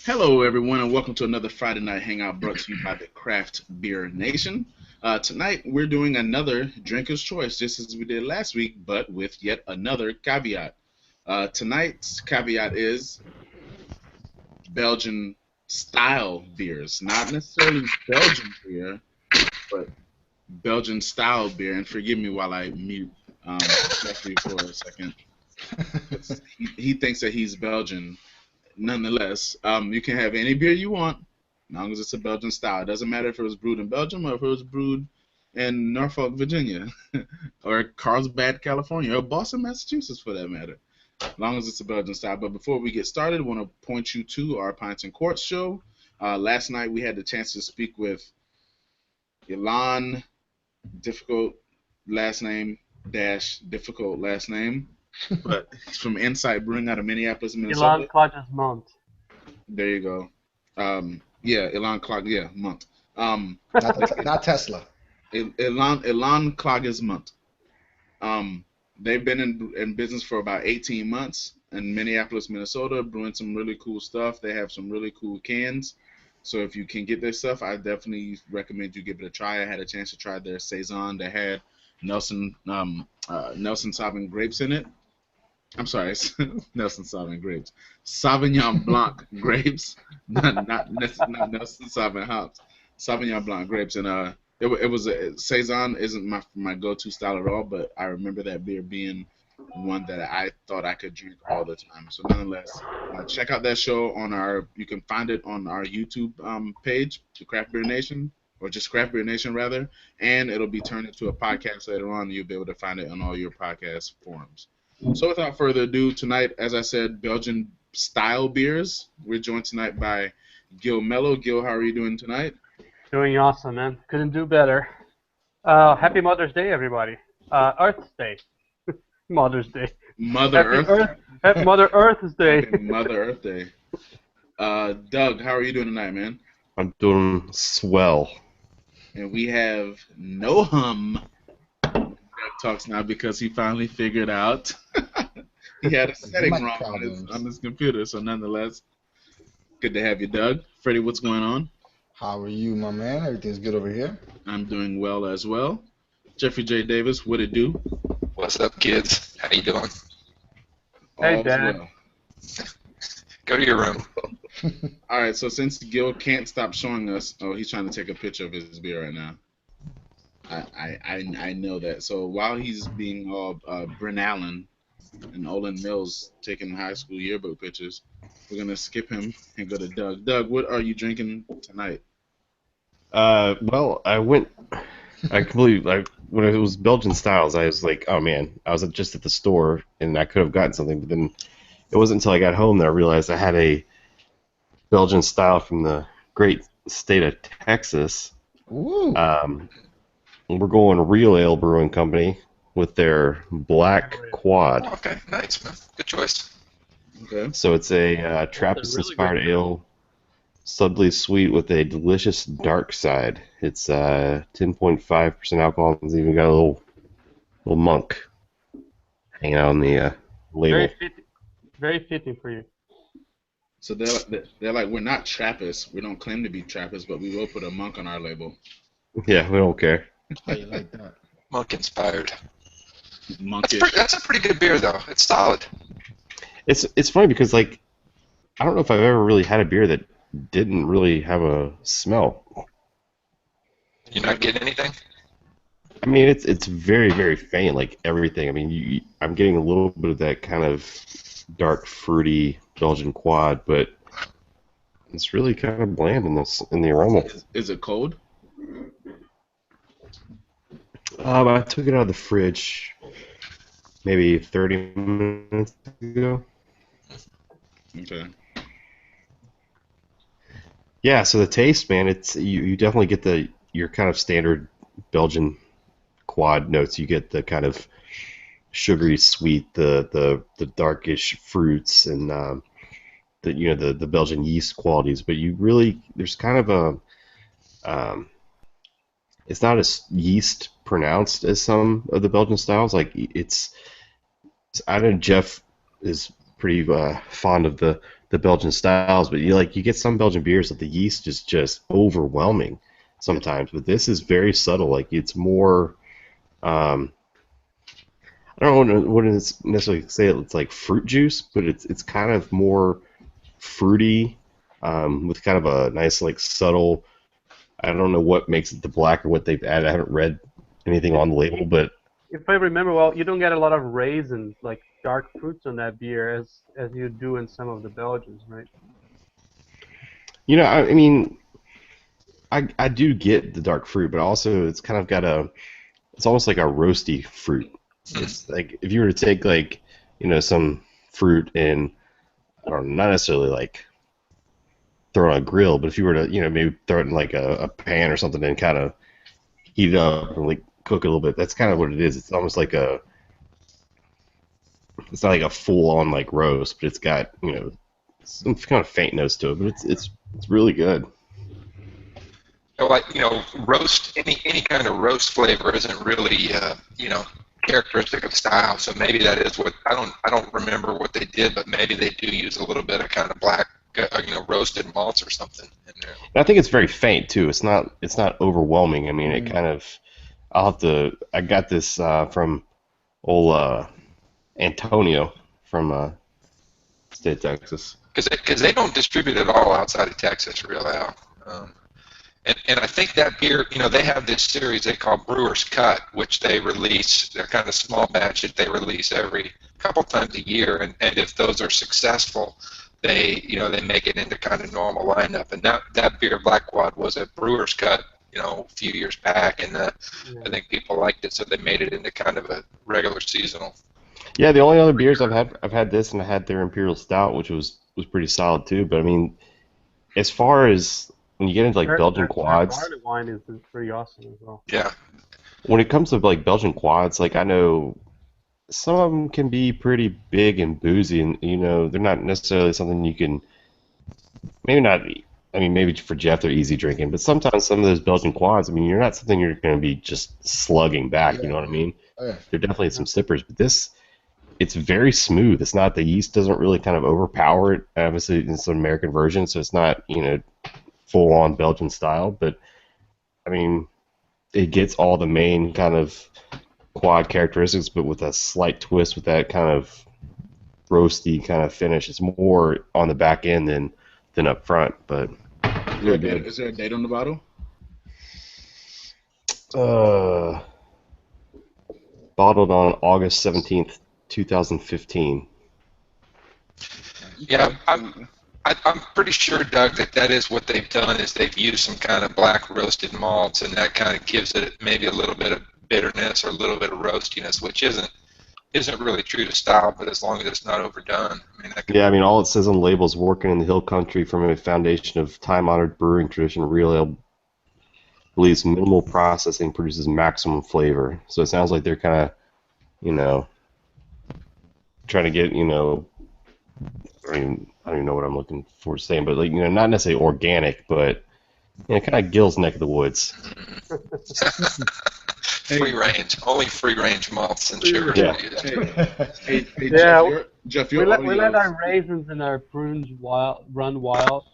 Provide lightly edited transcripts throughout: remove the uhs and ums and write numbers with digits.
Hello, everyone, and welcome to another Friday Night Hangout brought to you by the Craft Beer Nation. Tonight, we're doing another Drinker's Choice, just as we did last week, but with yet another caveat. Tonight's caveat is Belgian style beers, not necessarily Belgian beer, but Belgian style beer. And forgive me while I mute Jeffrey for a second. He thinks that he's Belgian. Nonetheless, you can have any beer you want, as long as it's a Belgian style. It doesn't matter if it was brewed in Belgium or if it was brewed in Norfolk, Virginia, or Carlsbad, California, or Boston, Massachusetts, for that matter, as long as it's a Belgian style. But before we get started, I want to point you to our Pints and Quarts show. Last night we had the chance to speak with Ilan, difficult last name, difficult last name. But he's from Insight Brewing out of Minneapolis, Minnesota. Ilan Klage's month. There you go. Yeah, Ilan Klage, yeah, month. Not Tesla. Ilan Klage's month. They've been in business for about 18 months in Minneapolis, Minnesota, brewing some really cool stuff. They have some really cool cans. So if you can get their stuff, I definitely recommend you give it a try. I had a chance to try their Saison that had Nelson Sauvignon grapes in it. I'm sorry, Nelson Sauvignon grapes. Sauvignon Blanc grapes, not Nelson Sauvignon hops. Sauvignon Blanc grapes, and it was a Saison isn't my go-to style at all, but I remember that beer being one that I thought I could drink all the time. So nonetheless, check out that show on you can find it on our YouTube page, the Craft Beer Nation, or just Craft Beer Nation rather, and it'll be turned into a podcast later on. And you'll be able to find it on all your podcast forums. So without further ado, tonight, as I said, Belgian style beers. We're joined tonight by Gil Mello. Gil, how are you doing tonight? Doing awesome, man. Couldn't do better. Happy Mother's Day, everybody. Earth Day. Mother's Day. Mother Earth. Happy Mother Earth's Day. Happy Mother Earth Day. Doug, how are you doing tonight, man? I'm doing swell. And we have No Hum. Talks now because he finally figured out he had a setting wrong on his computer. So nonetheless, good to have you, Doug. Freddie, what's going on? How are you, my man? Everything's good over here. I'm doing well as well. Jeffrey J. Davis, what it do? What's up, kids? How you doing? Hey, Dad. Well. Go to your room. All right, so since Gil can't stop showing us, he's trying to take a picture of his beer right now. I know that. So while he's being all Bryn Allen and Olin Mills taking high school yearbook pictures, we're gonna skip him and go to Doug. Doug, what are you drinking tonight? Well, when it was Belgian styles, I was like, oh man, I was just at the store and I could have gotten something, but then it wasn't until I got home that I realized I had a Belgian style from the great state of Texas. Ooh. We're going Real Ale Brewing Company with their Black Quad. Oh, okay, nice, man. Good choice. Okay. So it's a Trappist-inspired ale, subtly sweet with a delicious dark side. It's 10.5% alcohol. It's even got a little monk hanging out on the label. Very fitting for you. So they're like, we're not Trappists. We don't claim to be Trappists, but we will put a monk on our label. Yeah, we don't care. How you like that? Monk inspired. Monkish. That's a pretty good beer, though. It's solid. It's funny because like I don't know if I've ever really had a beer that didn't really have a smell. You're not getting anything? I mean, it's very, very faint, like everything. I mean, I'm getting a little bit of that kind of dark, fruity Belgian quad, but it's really kind of bland in the aroma. Is it cold? I took it out of the fridge maybe 30 minutes ago. Okay. Yeah, so the taste, man, it's you definitely get your kind of standard Belgian quad notes. You get the kind of sugary sweet, the darkish fruits, and the Belgian yeast qualities. But there's kind of it's not as yeast pronounced as some of the Belgian styles. Like I know Jeff is pretty fond of the the Belgian styles, but you get some Belgian beers that the yeast is just overwhelming sometimes. But this is very subtle. Like it's more. I don't want to necessarily say it's like fruit juice, but it's kind of more fruity, with kind of a nice like subtle. I don't know what makes it the black or what they've added. I haven't read anything on the label, but If I remember well, you don't get a lot of raisins, like dark fruits on that beer as you do in some of the Belgians, right? I mean, I do get the dark fruit, but also it's kind of got it's almost like a roasty fruit. It's like if you were to take like, some fruit and I don't know, not necessarily like throw it on a grill, but if you were to, maybe throw it in like a pan or something and kind of heat it up and like cook it a little bit, that's kind of what it is. It's almost like it's not like a full on like roast, but it's got, some kind of faint notes to it, but it's really good. Like, roast, any kind of roast flavor isn't really, characteristic of style. So maybe that is what I don't remember what they did, but maybe they do use a little bit of kind of black, roasted malts or something in there. And I think it's very faint too. It's not overwhelming. I mean, it kind of. I got this from old Antonio from state of Texas. Because they don't distribute it all outside of Texas, real Al. And I think that beer, they have this series they call Brewer's Cut, which they release. They're kind of small batch that they release every couple times a year, and if those are successful, they make it into kind of normal lineup. And that beer, Black Quad, was a Brewer's Cut, a few years back, and I think people liked it, so they made it into kind of a regular seasonal. Yeah, the only other beers I've had this, and I had their Imperial Stout, which was pretty solid too. But I mean, as far as when you get into like Belgian quads, Barley wine is pretty awesome as well. Yeah. when it comes to like Belgian quads, like I know some of them can be pretty big and boozy, and they're not necessarily something you can. Maybe not. I mean, maybe for Jeff they're easy drinking, but sometimes some of those Belgian quads, I mean, you're not something you're going to be just slugging back. You know what I mean? Oh, yeah. They're definitely some sippers, but this. It's very smooth. It's not, the yeast doesn't really kind of overpower it. Obviously, it's an American version, so it's not, full on Belgian style. But I mean, it gets all the main kind of quad characteristics, but with a slight twist, with that kind of roasty kind of finish. It's more on the back end than up front. But really good. Is there a date on the bottle? Bottled on August 17th. 2015. Yeah, I'm pretty sure, Doug, that is what they've done, is they've used some kind of black roasted malts, and that kind of gives it maybe a little bit of bitterness or a little bit of roastiness, which isn't really true to style, but as long as it's not overdone. I mean, all it says on the label is working in the hill country from a foundation of time-honored brewing tradition, real ale believes minimal processing produces maximum flavor. So it sounds like they're kind of, trying to get, I don't even know what I'm looking for saying, but like, not necessarily organic, but kind of Gil's neck of the woods. free range, only free range malts and sugar. Yeah. Hey, Yeah, Jeff, we your let audio, our raisins and our prunes run wild.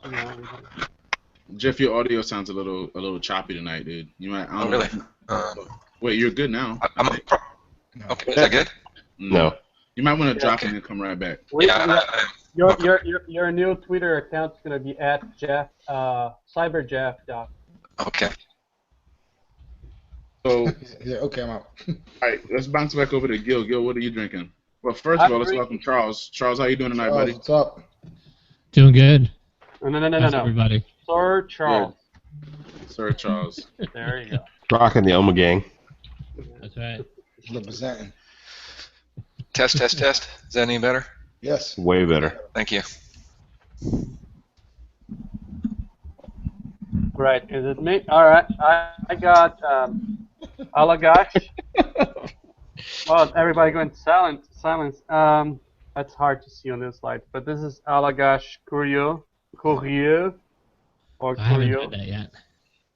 Jeff, your audio sounds a little choppy tonight, dude. You might. I don't really? know. Wait, you're good now. Okay, is that good? No. You might want to drop it and come right back. Your new Twitter account is gonna be at Jeff CyberJeff. Okay. So, Yeah, okay, I'm out. all right, let's bounce back over to Gil. Gil, what are you drinking? Well, first of all, let's welcome Charles. Charles, how you doing tonight, buddy? What's up? Doing good. No. How's everybody? Sir Charles. Sir Charles. There you go. Rocking the Oma gang. That's right. Representing. Test. Is that any better? Yes. Way better. Thank you. Right, is it me? All right, I got Allagash. Well, everybody going silence. That's hard to see on this slide, but this is Allagash Courier, or I haven't Courier. read that yet.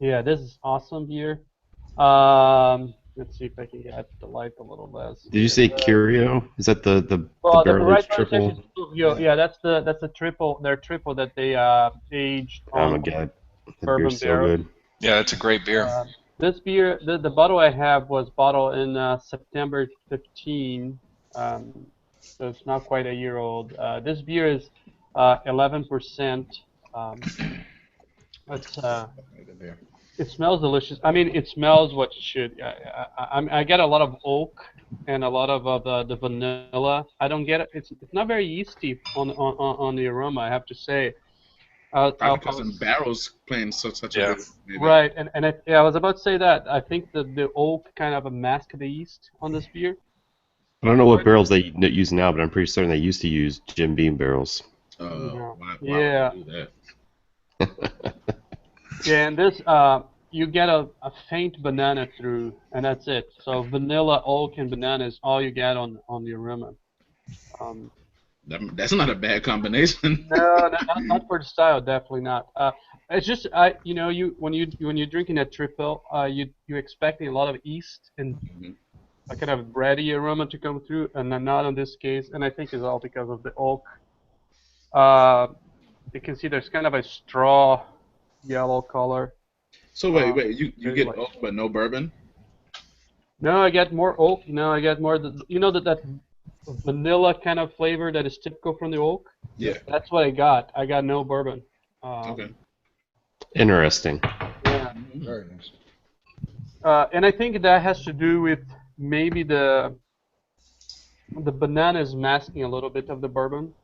Yeah, this is awesome beer. Let's see if I can get the light a little less. Did you say Curio? Is that the Well, the barrel right aged one is triple? actually Curio. Yeah, that's the triple. Their triple that they aged Oh my on god, that bourbon beer's so barrels. good. Yeah, it's a great beer. This beer, the bottle I have was bottled in September 15, so it's not quite a year old. This beer is 11%. It's it smells delicious. I mean, it smells what it should. I get a lot of oak and a lot of the vanilla. I don't get it. It's not very yeasty on the aroma, I have to say. Probably because the barrels playing such a Yeah. big. Maybe. Right, and I was about to say that. I think the oak kind of masked the yeast on this beer. I don't know what barrels they use now, but I'm pretty certain they used to use Jim Beam barrels. Why Yeah. would you do that? Yeah, and this you get a faint banana through, and that's it. So vanilla, oak, and banana is all you get on the aroma. That's not a bad combination. No, not for the style, definitely not. It's just when you're drinking a triple, you're expecting a lot of yeast and a kind of bready aroma to come through, and not in this case. And I think it's all because of the oak. You can see there's kind of a straw yellow color. So wait, you very get light. oak but no bourbon? No, I get more oak. No, I get more that vanilla kind of flavor that is typical from the oak. Yeah. That's what I got. I got no bourbon. Okay. Interesting. Yeah. Very nice. And I think that has to do with maybe the banana is masking a little bit of the bourbon,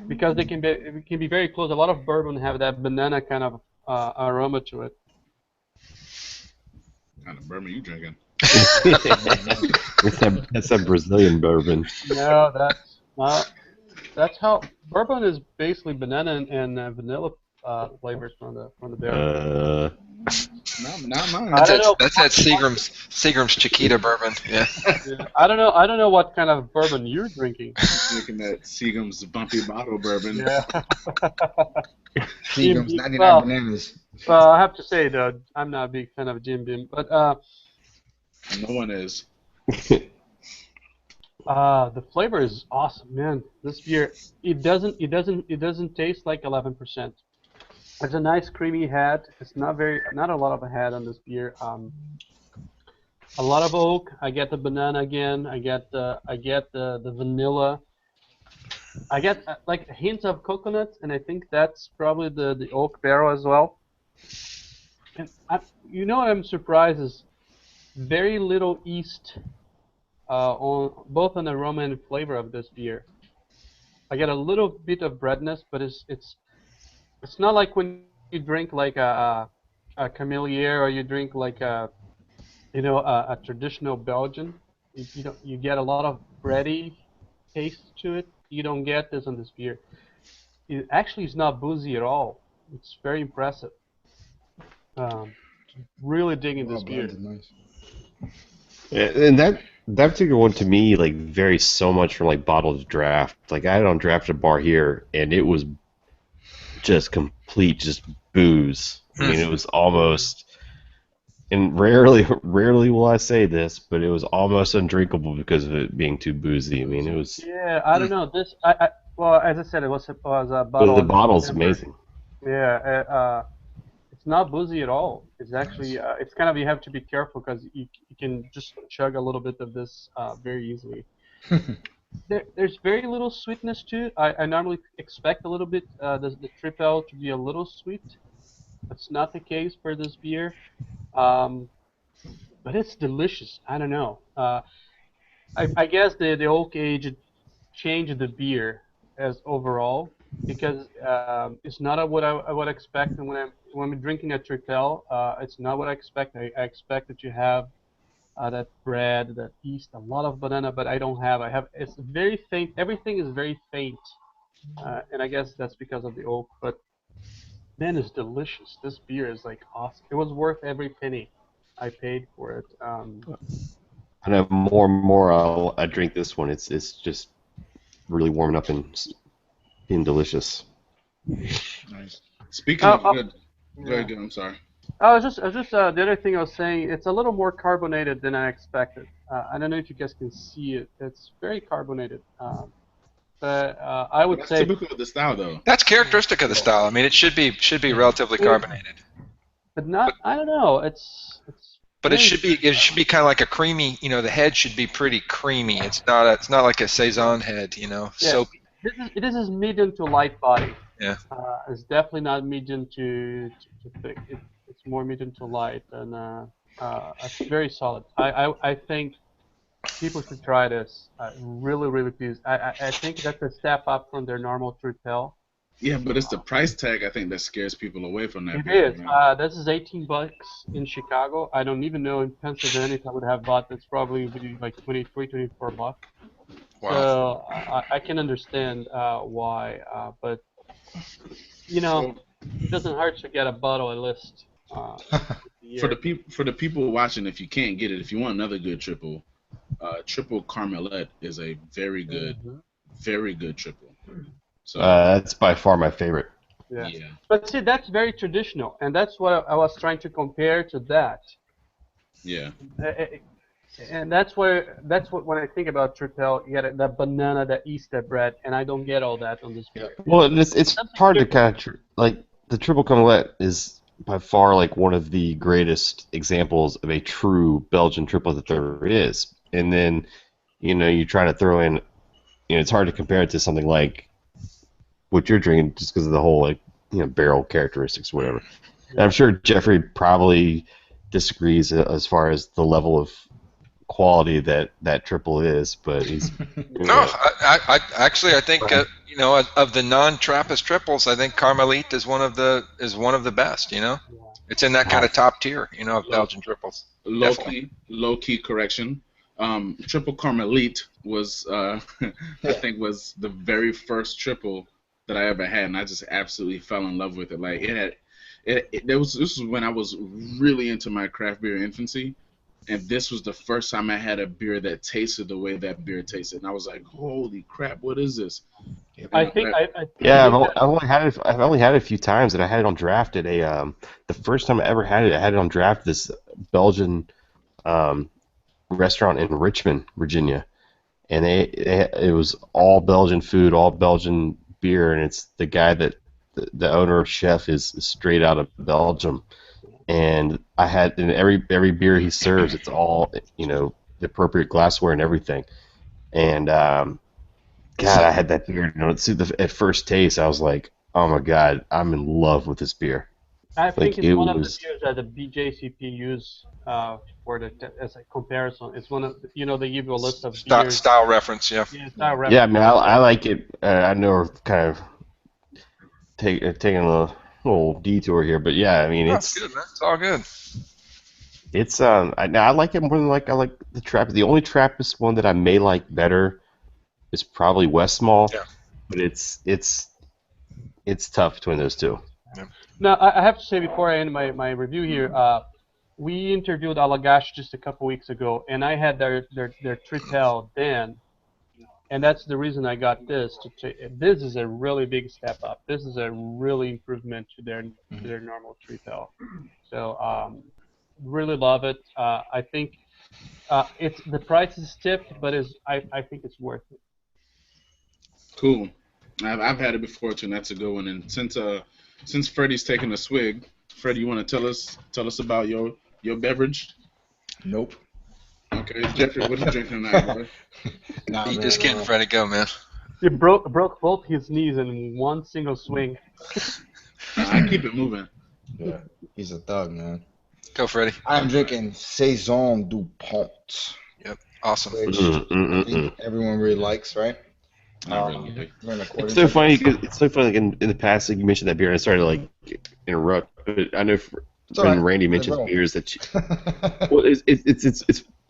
because it can be very close. A lot of bourbon have that banana kind of aroma to it. What kind of bourbon you drinking? That's that Brazilian bourbon. No, that's how bourbon is basically banana and vanilla flavors from the barrel. Not mine. I don't know. That's that Seagram's Chiquita bourbon. Yeah. I don't know what kind of bourbon you're drinking. Drinking that Seagram's bumpy bottle bourbon. Yeah. Seagram's 99 Well, bananas. Well, I have to say though, I'm not a big fan of Jim Beam, but No one is. the flavor is awesome, man. This beer, it doesn't taste like 11%. It's a nice creamy head. It's not a lot of a head on this beer. A lot of oak. I get the banana again. I get the vanilla. I get like hints of coconut, and I think that's probably the oak barrel as well. And what I'm surprised is very little yeast on both an aroma and flavor of this beer. I get a little bit of breadness, but it's not like when you drink like a Camelier, or you drink like a traditional Belgian. You get a lot of bready taste to it. You don't get this on this beer. It actually is not boozy at all. It's very impressive. Really digging this beer. Blended, nice. And that particular one to me like varies so much from like bottle to draft. Like I had it on draft at a bar here, and it was just complete booze. I mean, it was almost, and rarely will I say this, but it was almost undrinkable because of it being too boozy. I mean, it was. Yeah, I don't know. This, well, as I said, it was a bottle. But the bottle's amazing. Yeah, it's not boozy at all. It's actually, it's kind of, you have to be careful because you can just chug a little bit of this very easily. There's very little sweetness to it. I normally expect a little bit the triple to be a little sweet. That's not the case for this beer. But it's delicious. I don't know. I guess the oak age changed the beer as overall, because it's not what I would expect when I'm drinking a triple. It's not what I expect. I expect that you have that bread, that yeast, a lot of banana, but I don't have. It's very faint. Everything is very faint, and I guess that's because of the oak. But man, it's delicious. This beer is like awesome. It was worth every penny I paid for it. And more and more I drink this one. It's just really warming up and being delicious. Nice. Speaking of good, go ahead, I'm sorry. The other thing I was saying, it's a little more carbonated than I expected. I don't know if you guys can see it. It's very carbonated. But I would That's say, typical of the style, though. That's characteristic of the style. I mean, it should be relatively carbonated, but not. I don't know. It's but it very, should be kind of like a creamy. You know, the head should be pretty creamy. It's not like a saison head. You know, yeah. soapy. This is medium to light body. Yeah. It's definitely not medium to thick. It's more medium to light, and it's very solid. I think people should try this. Really pleased. I think that's a step up from their normal truth tell. Yeah, but it's the price tag I think that scares people away from that. It beer, is. man. This is $18 in Chicago. I don't even know in Pennsylvania if I would have bought this. Probably would be like 23, 24 bucks. Wow. So I can understand why, but you know, it doesn't hurt to get a bottle at least. For the people watching, if you can't get it, if you want another good triple, triple Carmelette is a very good triple. So That's by far my favorite. Yeah. But see, that's very traditional, and that's what I was trying to compare to that. Yeah. And that's what when I think about Triple, you get that banana, that Easter bread, and I don't get all that on this beer. Well, it's hard to kind of like the triple Carmelette is by far like one of the greatest examples of a true Belgian triple that there is. And then, you try to throw in, it's hard to compare it to something like what you're drinking just because of the whole barrel characteristics, or whatever. And I'm sure Jeffrey probably disagrees as far as the level of quality that triple is, but he's No, I actually I think of the non-Trappist triples, I think Carmelite is one of the best. It's in that kind of top tier, of Belgian triples. Low key correction. Triple Carmelite was I think was the very first triple that I ever had, and I just absolutely fell in love with it. Like this was when I was really into my craft beer infancy. And this was the first time I had a beer that tasted the way that beer tasted, and I was like, "Holy crap, what is this?" I've only had it. I've only had it a few times, and I had it on draft at the first time I ever had it. I had it on draft at this Belgian restaurant in Richmond, Virginia, and it was all Belgian food, all Belgian beer, and it's the guy that the owner chef is straight out of Belgium. And I had in every beer he serves, it's all the appropriate glassware and everything. And God, I had that beer. At first taste, I was like, "Oh my God, I'm in love with this beer." I think it's one of the beers that the BJCP use as a comparison. It's one of they give you a list of beers. Style reference, yeah. Yeah, style reference. Yeah, I mean, I like it. I know we're kind of taking a little detour here, but yeah, I mean, It's good, man. It's all good. It's I like it more than I like the Trappist. The only Trappist one that I may like better is probably Westmall. Yeah. But it's tough between those two. Yeah. Now, I have to say before I end my review here, we interviewed Allagash just a couple weeks ago, and I had their Tritel then, and that's the reason I got this. This is a really big step up. This is a really improvement to their normal Tritel. So really love it. I think it's the price is stiffed, but I think it's worth it. Cool. I've had it before too, and that's a good one. And since Freddie's taking a swig, Freddie, you want to tell us about your beverage? Nope. Okay, Jeffrey, what are you drinking tonight, boy? You just can't Freddie go, man. He broke both his knees in one single swing. I keep it moving. Yeah, he's a thug, man. Go, Freddie. I'm drinking Saison du Pont, Yep, awesome. which I think everyone really likes, right? Not really. It's so funny because like in the past, like you mentioned that beer, and I started to like interrupt. But I know when Randy mentions beers that, well, it's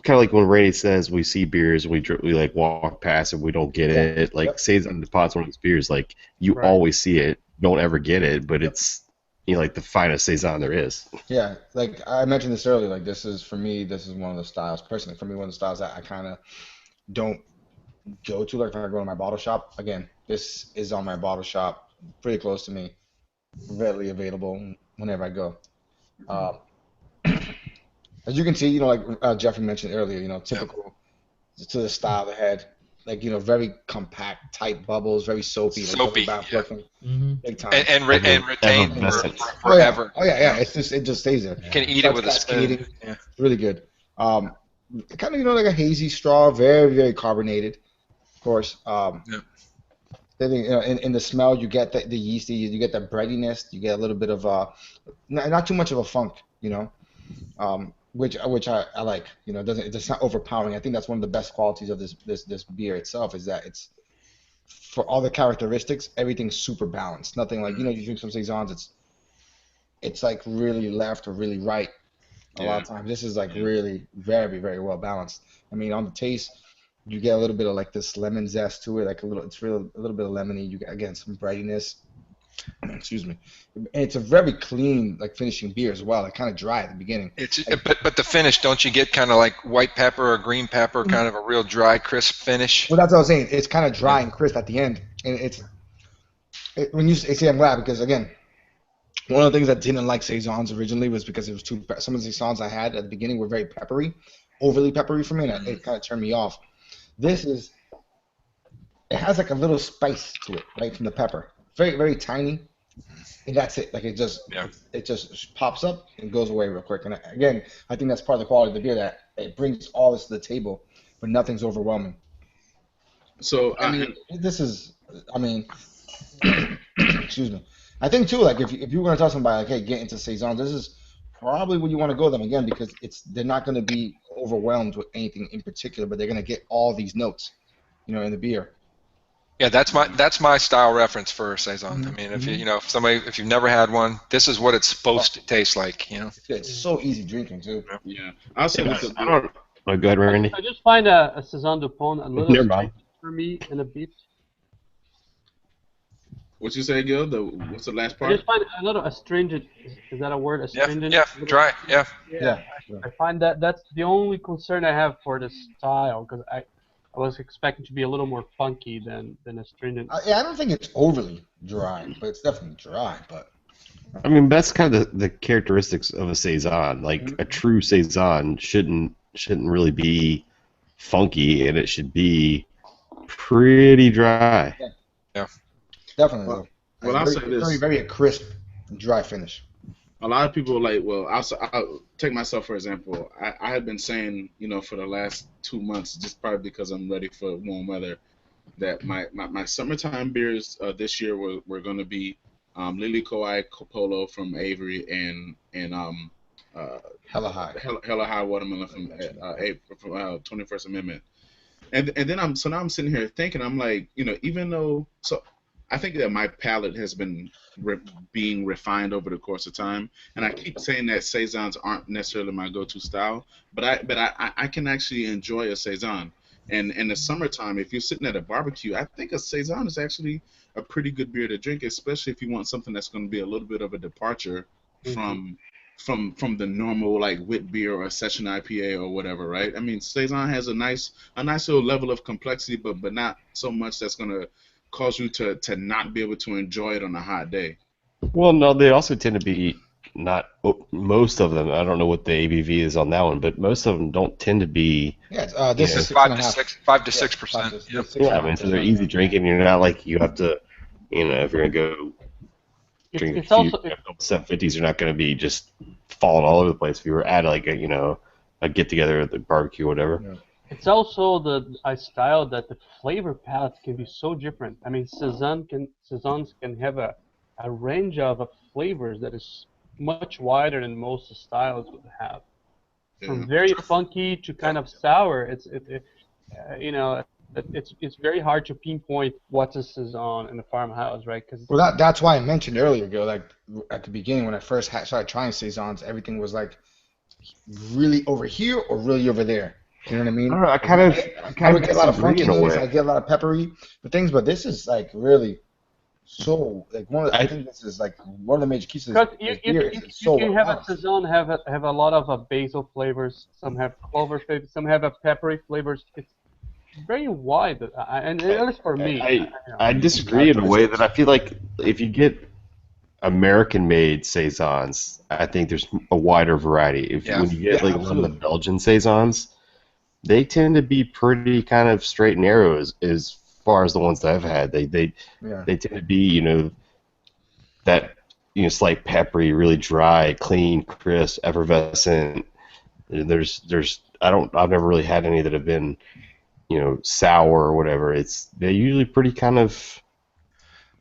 kind of like when Randy says we see beers, we like walk past and we don't get it. Like Saison du Pont's one of those beers, like you always see it, don't ever get it, but it's like the finest Saison there is. Yeah, like I mentioned this earlier, like this is one of the styles, personally, for me, one of the styles that I kind of don't go to. Like if I go to my bottle shop, again, this is on my bottle shop, pretty close to me, readily available whenever I go. Uh, as you can see, like Jeffrey mentioned earlier, typical to the style they had, like very compact, tight bubbles, very soapy, like Soapy, double bath yeah. looking, Mm-hmm. big time. And retain effervescent. forever. Oh yeah. It just stays there. You can eat it with a spoon. Cascading. Yeah. Really good. Kind of like a hazy straw, very very carbonated, of course. Yeah. Then in the smell you get the yeasty, you get the breadiness, you get a little bit of not too much of a funk, which I like. It's not overpowering. I think that's one of the best qualities of this beer itself is that it's for all the characteristics, everything's super balanced. Nothing like you drink some saisons, it's like really left or really right. A lot of times, this is like really very very well balanced. I mean, on the taste, you get a little bit of like this lemon zest to it, like a little bit of lemony. You get again some breadiness. Excuse me. And it's a very clean like finishing beer as well. Like kind of dry at the beginning. But the finish, don't you get kind of like white pepper or green pepper, kind of a real dry, crisp finish? Well, that's what I was saying. It's kind of dry and crisp at the end, and when you say I'm glad because again, one of the things I didn't like saisons originally was because it was some of the saisons I had at the beginning were very peppery, overly peppery for me, and it kind of turned me off. It has like a little spice to it, right, from the pepper. Very, very tiny, and that's it. Like it just pops up and goes away real quick. And again, I think that's part of the quality of the beer that it brings all this to the table, but nothing's overwhelming. So excuse me. I think too, like if you were going to tell somebody like, hey, get into saison, this is probably where you want to go them again because they're not going to be overwhelmed with anything in particular, but they're going to get all these notes, in the beer. Yeah, that's my style reference for a saison. I mean, if you've never had one, this is what it's supposed to taste like. It's so easy drinking too. Yeah, I'll say with the I don't. Oh, go ahead, Randy. I just find a saison de pont a little Never mind. for me in a bit. What you say, Gil? What's the last I part? just find a little astringent. Is that a word? Astringent. Yeah, dry. Yeah. Yeah. I find that's the only concern I have for this style because I was expecting to be a little more funky than astringent. I don't think it's overly dry, but it's definitely dry. But I mean, that's kind of the characteristics of a saison. Like a true saison shouldn't really be funky, and it should be pretty dry. Yeah. Definitely. Well, I'll say this. Very, very crisp, dry finish. A lot of people I'll take myself for example. I have been saying, for the last 2 months, just probably because I'm ready for warm weather, that my summertime beers this year were going to be Lily Koi Polo from Avery and Hella High Watermelon from 21st Amendment. And then now I'm sitting here thinking, I'm like, even though I think that my palate has been being refined over the course of time, and I keep saying that saisons aren't necessarily my go-to style, but I can actually enjoy a saison. And in the summertime, if you're sitting at a barbecue, I think a saison is actually a pretty good beer to drink, especially if you want something that's going to be a little bit of a departure from the normal like wit beer or a session IPA or whatever, right? I mean, saison has a nice little level of complexity, but not so much that's going to cause you to not be able to enjoy it on a hot day. Well, no, they also tend to be most of them. I don't know what the ABV is on that one, but most of them don't tend to be. Yeah, this is 5 to 6%. Yeah, I mean, so they're easy drinking. You're not like you have to, if you're gonna go drink a few 750s, you're not gonna be just falling all over the place. If you were at like a get together at the barbecue or whatever. Yeah. It's also a style that the flavor palette can be so different. I mean, saisons can have a range of flavors that is much wider than most styles would have. From very funky to kind of sour. It's very hard to pinpoint what's a saison in the farmhouse, right? Well, that's why I mentioned earlier, Gil. Like at the beginning when I first started trying saisons, everything was like really over here or really over there. You know what I mean? I don't know. I would get a lot of funkiness. I get a lot of peppery things, but this is like really so like I think this is like one of the major keys to this beer. You can have a saison have a lot of basil flavors. Some have clover flavors. Some have peppery flavors. It's very wide, and at least for me. I disagree in a way that I feel like if you get American-made saisons, I think there's a wider variety. When you get like a lot of the Belgian saisons, they tend to be pretty kind of straight and narrow as far as the ones that I've had. They tend to be that slight peppery, really dry, clean, crisp, effervescent. I've never really had any that have been sour or whatever. They're usually pretty kind of.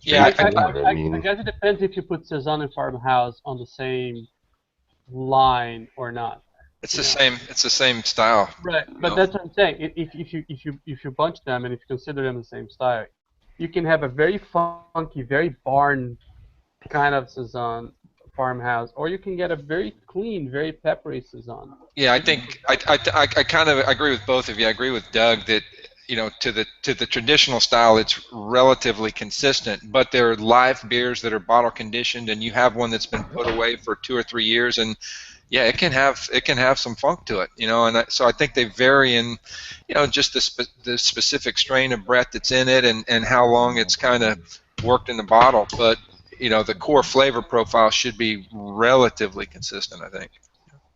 Yeah, I guess it depends if you put Saison and Farmhouse on the same line or not. it's the same. It's the same style. Right, but that's what I'm saying. If you bunch them and if you consider them the same style, you can have a very funky, very barn kind of Saison Farmhouse, or you can get a very clean, very peppery Saison. Yeah, I think I kind of agree with both of you. I agree with Doug that to the traditional style, it's relatively consistent. But there are live beers that are bottle conditioned, and you have one that's been put away for 2 or 3 years, and yeah, it can have some funk to it, And so I think they vary in, just the specific strain of Brett that's in it, and how long it's kind of worked in the bottle. But the core flavor profile should be relatively consistent, I think.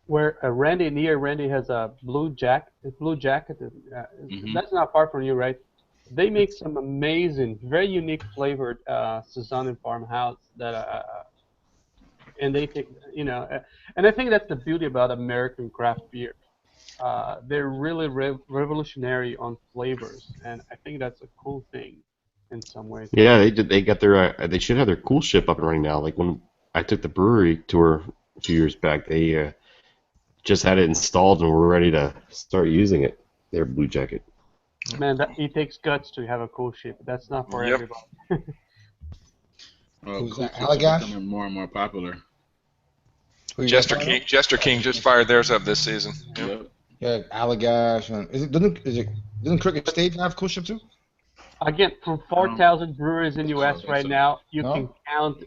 Where Randy has a blue jacket. That's not far from you, right? They make some amazing, very unique flavored Saison and Farmhouse that, and they take, and I think that's the beauty about American craft beer. They're really revolutionary on flavors, and I think that's a cool thing in some ways. Yeah, they did. They got their. They should have their cool ship up and running now. Like when I took the brewery tour a few years back, they just had it installed and were ready to start using it. Their Blue Jacket. Man, it takes guts to have a cool ship. That's not for everybody. Well, cool ships are becoming more and more popular. Jester King just fired theirs up this season. Yep. Yeah, Allagash. Doesn't Crooked Stage have cool ship too? Again, from 4,000 breweries in U.S. right now, you can count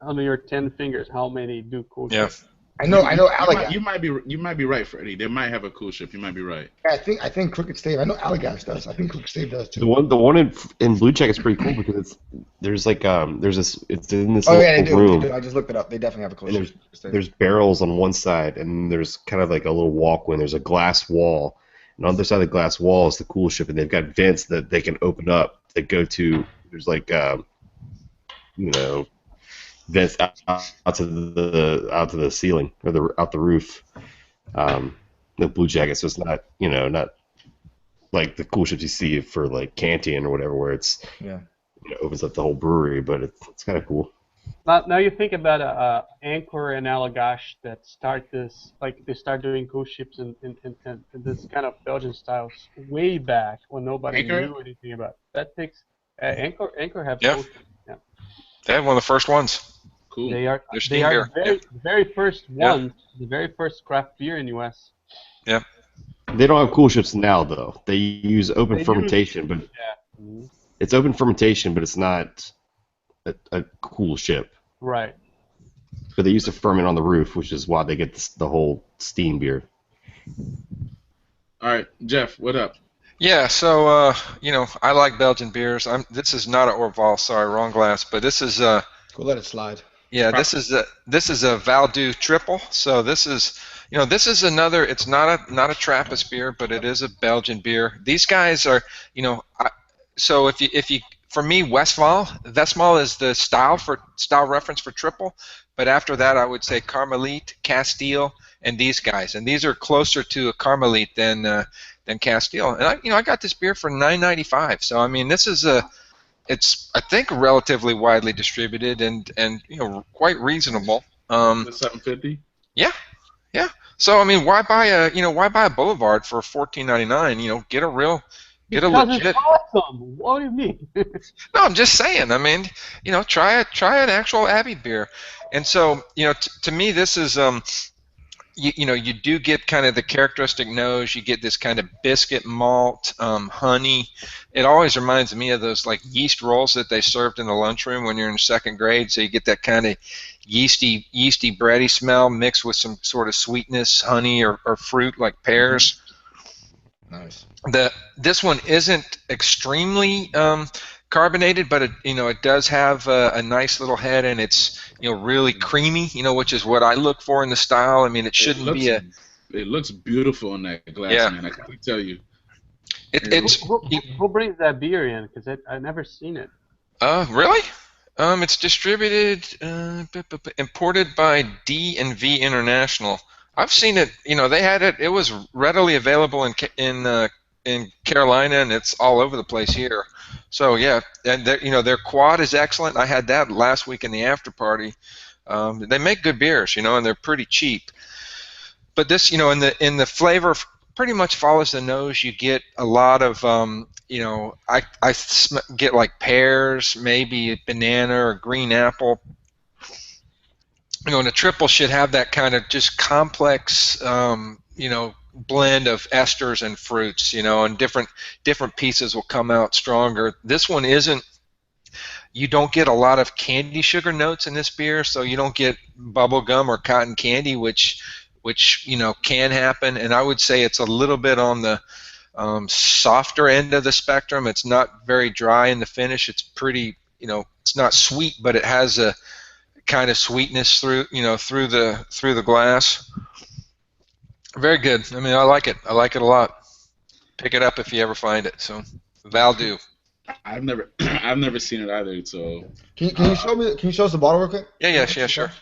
under your 10 fingers how many do cool ships. I know Allagash. You might be right, Freddie. They might have a cool ship. You might be right. I think Crooked Stave. I know Allagash does. I think Crooked Stave does too. The one in Blue Jacket is pretty cool because it's in this little room. They do. I just looked it up. They definitely have a cool ship. There's barrels on one side, and there's kind of like a little walkway. And there's a glass wall, and on the other side of the glass wall is the cool ship, and they've got vents that they can open up that go to. There's like vents out to the ceiling or out the roof. The Blue Jacket, so it's not not like the cool ships you see for like Canteen or whatever, where it's opens up the whole brewery, but it's kind of cool. Now you think about Anchor and Allagash that start this, like they start doing cool ships and this kind of Belgian styles way back when nobody knew anything about it. That takes Anchor have cool ships. Yeah. They had one of the first ones. Cool. They are very first ones, the very first craft beer in U.S. Yeah. They don't have cool ships now though. They use open fermentation, but it's open fermentation, but it's not a cool ship. Right. But they used to ferment on the roof, which is why they get the whole steam beer. All right, Jeff, what up? Yeah, so I like Belgian beers. This is not an Orval, sorry, wrong glass, but this is Go let it slide. Yeah, this is a Valdu triple. So this is another. It's not a Trappist beer, but it is a Belgian beer. These guys are, so if you for me, Westmalle is the style reference for triple, but after that I would say Carmelite, Castile, and these guys, and these are closer to a Carmelite than Castile. And I got this beer for $9.95. So I mean, this is it's I think relatively widely distributed and quite reasonable. $7.50. Yeah. So I mean, why buy a Boulevard for $14.99? Get a legit. It's awesome. What do you mean? No, I'm just saying. I mean, try an actual Abbey beer, and so to me this is you do get kind of the characteristic nose. You get this kind of biscuit malt, honey. It always reminds me of those like yeast rolls that they served in the lunchroom when you're in second grade. So you get that kind of yeasty bready smell mixed with some sort of sweetness, honey or fruit like pears. Nice. This one isn't extremely carbonated, but it does have a nice little head, and it's really creamy, which is what I look for in the style. I mean, it shouldn't be a. It looks beautiful in that glass, Yeah. man. I can tell you. Who brings that beer in? Because I've never seen it. Really? It's distributed, imported by D&V International. I've seen it. They had it. It was readily available in Carolina, and it's all over the place here. So yeah, and their quad is excellent. I had that last week in the after party. They make good beers, and they're pretty cheap. But this, in the flavor, pretty much follows the nose. You get a lot of, I get like pears, maybe a banana or green apple. And a triple should have that kind of just complex, blend of esters and fruits, and different pieces will come out stronger. This one isn't. You don't get a lot of candy sugar notes in this beer, so you don't get bubble gum or cotton candy, which can happen. And I would say it's a little bit on the softer end of the spectrum. It's not very dry in the finish. It's pretty, it's not sweet, but it has a kind of sweetness through the glass. Very good. I mean, I like it. I like it a lot. Pick it up if you ever find it. So, Valdu. I've never seen it either. So can you show me? Can you show us the bottle real quick? Yeah, sure.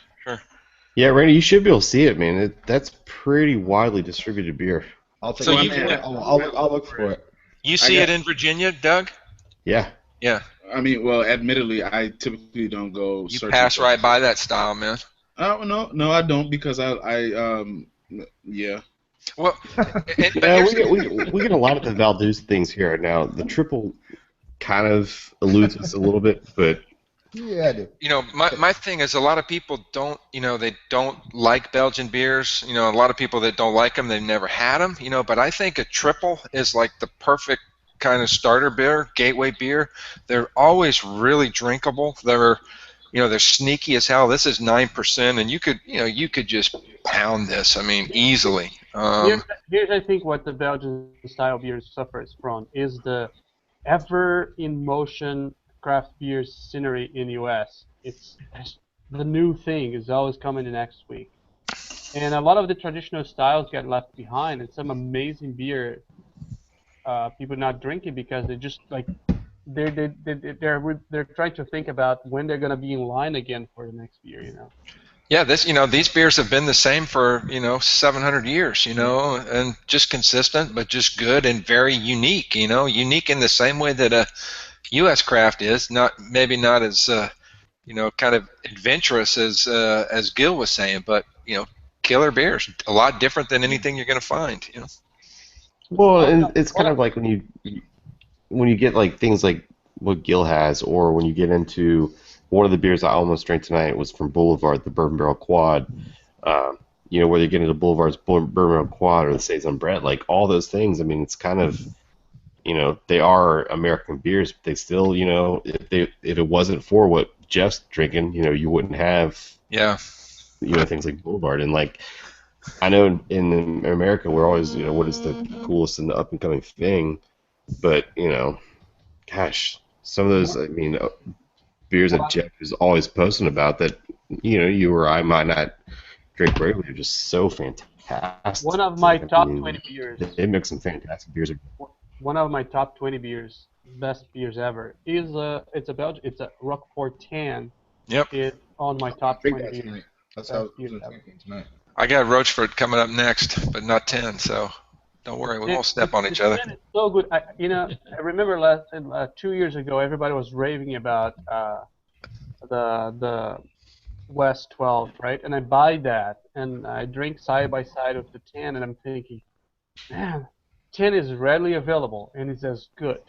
Yeah, Randy, you should be able to see it, man. That's pretty widely distributed beer. I'll take So I'll look for it. You see it in Virginia, Doug? Yeah. Yeah. I mean, well, admittedly, I typically don't go. You searching pass for right it. by that style, man. Oh no, I don't because yeah. Well, Yeah, we get a lot of the Valdez things here now. The triple kind of eludes us a little bit, but Yeah, I do. my thing is a lot of people don't, they don't like Belgian beers. A lot of people that don't like them, they've never had them. But I think a triple is like the perfect kind of starter beer, gateway beer. They're always really drinkable. They're sneaky as hell. This is 9%, and you could just pound this. I mean, easily. Here's I think what the Belgian style beer suffers from is the ever in motion craft beer scenery in the US. It's the new thing is always coming the next week, and a lot of the traditional styles get left behind. And some amazing beer, people not drinking because they just like they're trying to think about when they're gonna be in line again for the next beer. Yeah, these beers have been the same for 700 years, and just consistent, but just good and very unique. Unique in the same way that a U.S. craft is, maybe not as kind of adventurous as Gil was saying, but killer beers, a lot different than anything you're going to find. well, and it's kind of like when you get like things like what Gil has, or when you get into one of the beers I almost drank tonight was from Boulevard, the Bourbon Barrel Quad. Whether you get into Boulevard's Bourbon Barrel Quad or the Saison Brett, like all those things. I mean, it's kind of, they are American beers, but they still, if it wasn't for what Jeff's drinking, you wouldn't have, things like Boulevard. And like, I know in America we're always, what is the coolest and the up and coming thing, but gosh, some of those, I mean, beers that Jeff is always posting about that, you or I might not drink regularly are just so fantastic. One of my top 20 beers. They make some fantastic beers. One of my top 20 beers, best beers ever, is it's a Roquefort Tan. Yep. It's on my top 20 beers. That's how it's thinking tonight. I got Rochefort coming up next, but not 10, so don't worry, we won't step on each other. It's so good. I remember 2 years ago, everybody was raving about the West 12, right? And I buy that, and I drink side by side with the 10, and I'm thinking, man, 10 is readily available, and it's as good.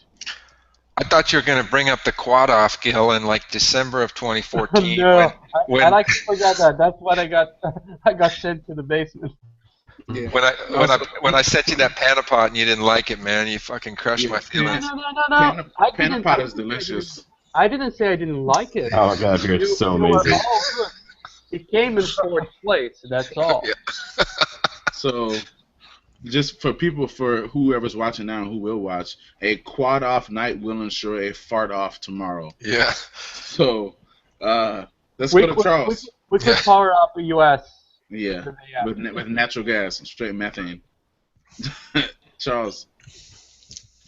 I thought you were going to bring up the quad off, Gil, in like December of 2014. No, I like to forget that. That's what I got. I got sent to the basement. Yeah. When I sent you that Panapot and you didn't like it, man, you fucking crushed my feelings. No. Panapot is delicious. I didn't say I didn't like it. Oh my god, it's so amazing. All good. It came in fourth place. That's all. So just for people, for whoever's watching now and who will watch, a quad off night will ensure a fart off tomorrow. Yeah. So, let's go to Charles. We could power up the U.S. Yeah, with natural gas, straight methane. Charles,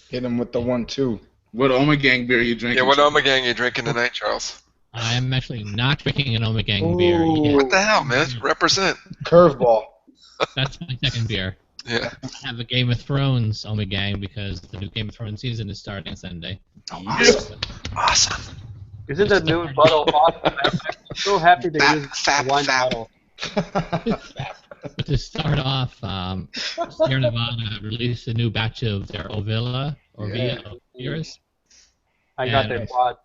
Hit him with the 1-2. what Omegang beer are you drinking? Yeah, what Omegang are you drinking tonight, Charles? I am actually not drinking an Omegang beer yet. What the hell, man? Represent. Curveball. That's my second beer. Yeah. I have a Game of Thrones Omegang because the new Game of Thrones season is starting Sunday. Awesome. Awesome. Isn't that new bottle awesome? I'm so happy to use the wine bottle. But to start off, Sierra Nevada released a new batch of their Ovilla beers. I got their quad.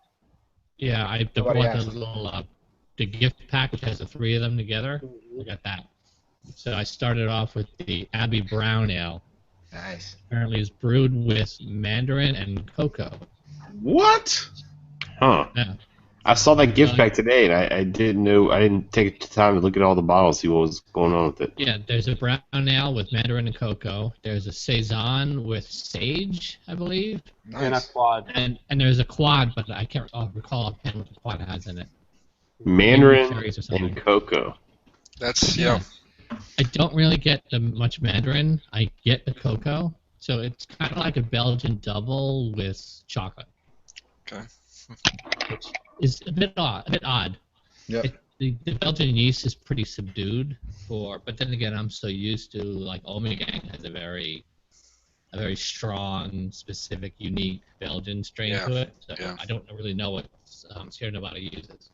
Yeah, I bought the little the gift pack, which has the three of them together. I got that. So I started off with the Abbey Brown Ale. Nice. Apparently, it's brewed with mandarin and cocoa. What? Huh. Yeah. I saw that gift pack today, and I didn't know. I didn't take the time to look at all the bottles, see what was going on with it. Yeah, there's a brown ale with mandarin and cocoa. There's a saison with sage, I believe. Nice. And a quad. And there's a quad, but I can't recall offhand what the quad has in it. Mandarin Cherries or something. and cocoa. That's, yeah. I don't really get much mandarin. I get the cocoa. So it's kind of like a Belgian double with chocolate. Okay. Which is a bit odd. Yeah. The Belgian yeast is pretty subdued but then again, I'm so used to, like, Omegang has a very strong, specific, unique Belgian strain to it. So I don't really know what Sierra Nevada uses.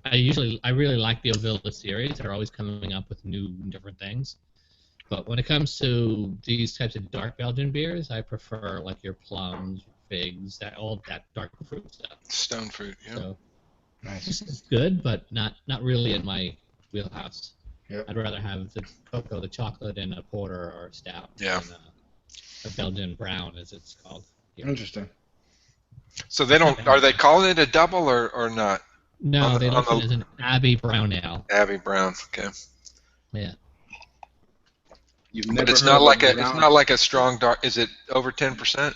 I really like the Ovilla series. They're always coming up with new, different things. But when it comes to these types of dark Belgian beers, I prefer like your plums, figs, all that dark fruit stuff. Stone fruit, yeah. So Nice. this is good, but not really in my wheelhouse. Yep. I'd rather have the cocoa, the chocolate, in a porter or a stout Yeah. than a Belgian brown, as it's called. here. Interesting. So they don't, are they calling it a double or not? No, they on look the- at it as an Abbey Brown Ale. Abbey Brown, okay. Yeah. You've But never it's heard not of like brown? it's not like a strong dark. Is it over 10%?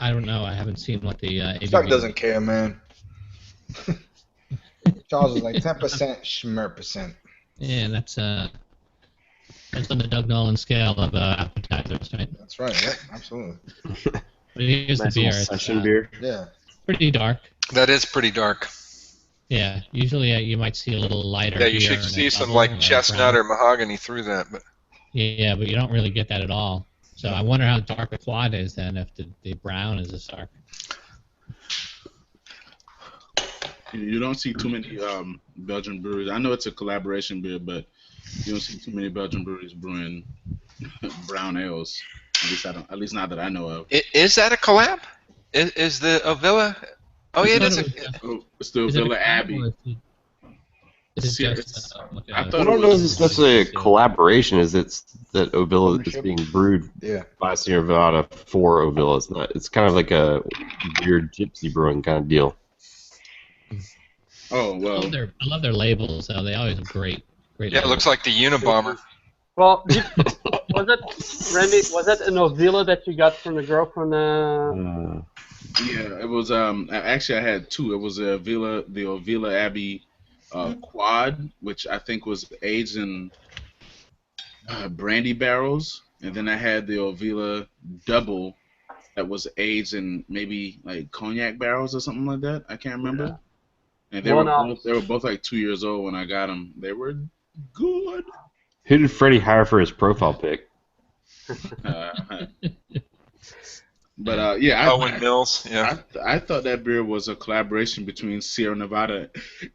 I don't know. I haven't seen what the Chuck ABV doesn't care, man. Charles is like 10% schmer%. Yeah, that's on the Doug Nolan scale of appetizers, right? That's right. Yep, absolutely. But here's Nice the beer. little It's session beer. Yeah. pretty dark. That is pretty dark. Yeah, usually you might see a little lighter. Yeah, you beer should in a see some double like or a chestnut brown. or mahogany through that. But Yeah, but you don't really get that at all. So I wonder how dark a quad is then if the brown is this dark. You don't see too many Belgian breweries. I know it's a collaboration beer, but you don't see too many Belgian breweries brewing brown ales. At least not that I know of. is that a collab? Is the Ovilla? Oh yeah, it is. Oh, it's the Is it a Villa collab Abbey. or is it Yeah, just like I a- thought I don't know if it's necessarily a collaboration. Is it's that Ovilla is Ownership? being brewed Yeah. by Sierra Nevada for Ovilla. It's not. It's kind of like a weird gypsy brewing kind of deal. Oh I well. love their labels. Though. They always have great. Yeah, it labels. looks like the Unabomber. Well, was it, Randy? Was that an Ovilla that you got from the girl from the? Yeah, it was. Actually, I had two. It was the Ovilla Abbey Quad, which I think was aged in brandy barrels, and then I had the Ovilla Double that was aged in maybe like cognac barrels or something like that. I can't remember. Yeah. And they were both like 2 years old when I got them. They were good. Who did Freddie hire for his profile pic? But yeah, Owen Mills. Yeah. I thought that beer was a collaboration between Sierra Nevada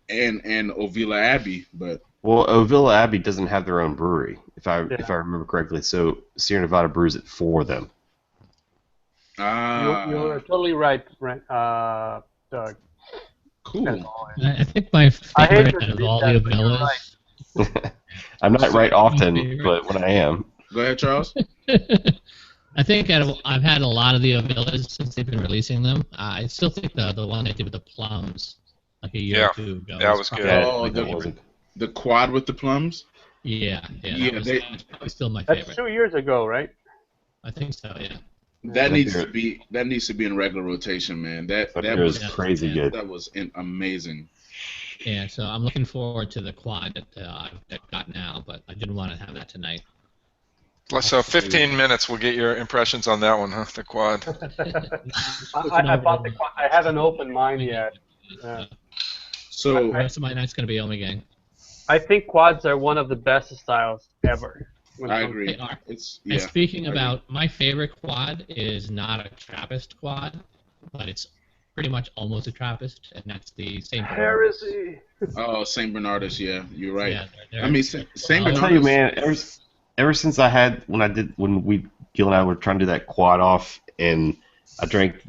and Ovilla Abbey, but Well, Ovilla Abbey doesn't have their own brewery, if I remember correctly. So Sierra Nevada brews it for them. You're totally right, Doug. Cool. As always. I think my I hate favorite to out of admit all that, the but you're Ovillas. I'm not right often, but when I am, Go ahead, Charles. I think I've had a lot of the Ovillas since they've been releasing them. I still think the one they did with the plums, like a year or two ago. that was good. probably Oh, my the- favorite. wasn't. The quad with the plums. Yeah, Yeah, that's probably still my That's favorite. 2 years ago, right? I think so, yeah. that That needs beer- to be in regular rotation, man. That That that beer was is crazy good. amazing. Yeah, so I'm looking forward to the quad that got now, but I didn't want to have that tonight. So 15 minutes, we'll get your impressions on that one, huh? The quad. I bought the. I haven't opened mine yet. The So rest of my night's gonna be Omegang. I think quads are one of the best styles ever. when it I comes- agree. They are. It's And yeah. speaking I agree. about my favorite quad is not a Trappist quad, but it's pretty much almost a Trappist, and that's the St. Bernardus. Heresy. Oh, Saint Bernardus, yeah, you're right. Yeah, I mean, Saint I'll tell you, Bernardus. man. Ever since Gil and I were trying to do that quad off, and I drank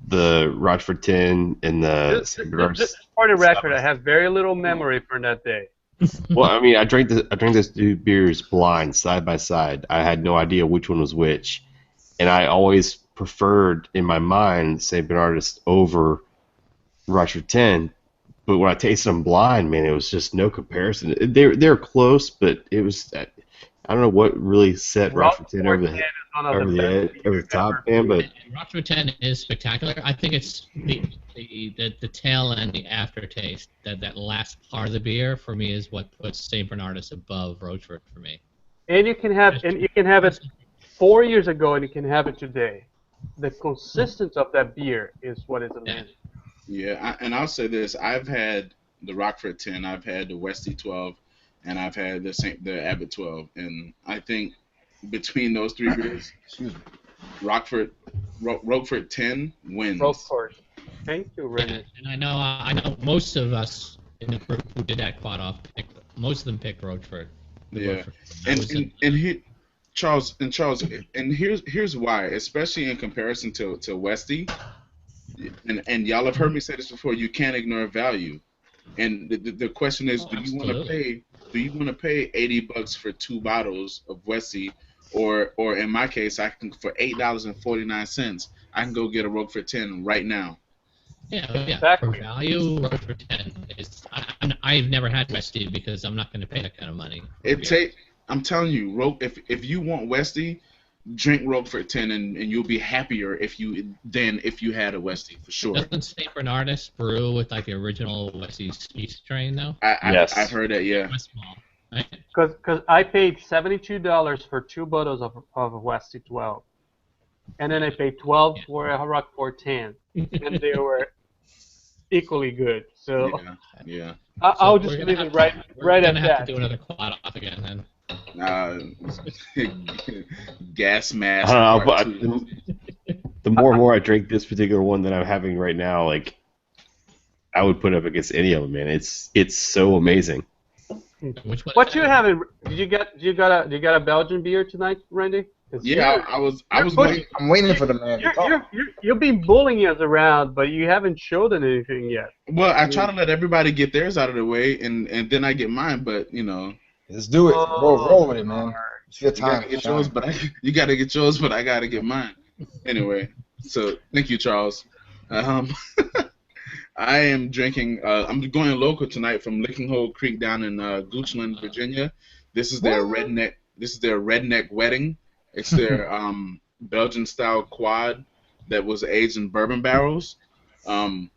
the Rochford 10 and the Just, St. Bernardus. just for the record, I have very little memory from that day. Well, I mean, I drank those two beers blind, side by side. I had no idea which one was which, and I always preferred in my mind St. Bernardus over Rochford 10. But when I tasted them blind, man, it was just no comparison. They're close, but it was I don't know what really set Rochford 10 over the top, man. But And Rochford 10 is spectacular. I think it's the tail end, the aftertaste, that last part of the beer for me is what puts St. Bernardus above Rochford for me. And you can have it 4 years ago, and you can have it today. The consistency of that beer is what is amazing. Yeah, and I'll say this: I've had the Rockford 10, I've had the Westie 12, and I've had the Abbott 12, and I think between those three beers, Excuse me. Rockford 10 wins. Roquefort. Thank you, Rennie. And I know most of us in the group who did that quad off, most of them picked Rochford. Yeah, That was and he, Charles, and here's why, especially in comparison to Westie, and y'all have heard me say this before. You can't ignore value, and the question is, do you want to absolutely. pay $80 for 2 bottles of Westie, or in my case, I can for $8.49, I can go get a Roquefort 10 right now. Yeah. Exactly. For value, Rochford 10 is. I've never had Westie because I'm not going to pay that kind of money. I'm telling you, if you want Westie, drink Roquefort 10 and you'll be happier if you had a Westie for sure. Doesn't St. Bernardus brew with like the original Westie yeast strain though? Yes. I've heard that. Yeah. Quite small, right? Because I paid $72 for 2 bottles of Westie 12, and then I paid $12 for a Roquefort 10, and they were equally good. So Yeah. I'll just leave it right at We're gonna have that. to do another quad off again then. Gas mask. I don't know, part but two. the more and more I drink this particular one that I'm having right now, like I would put it up against any of them, man. It's so amazing. Which one? What you having? Did you got a Belgian beer tonight, Randy? 'Cause Yeah, I was going. I'm waiting for the man to talk. You've been bullying us around, but you haven't showed anything yet. Well, I try to let everybody get theirs out of the way, and then I get mine. But Let's do it. Roll with it, man. It's your you gotta time. get Shine. yours, you gotta get yours, but I gotta get mine. Anyway, so thank you, Charles. I am drinking. I'm going local tonight from Licking Hole Creek down in Goochland, Virginia. This is their redneck. This is their redneck wedding. It's their Belgian style quad that was aged in bourbon barrels. And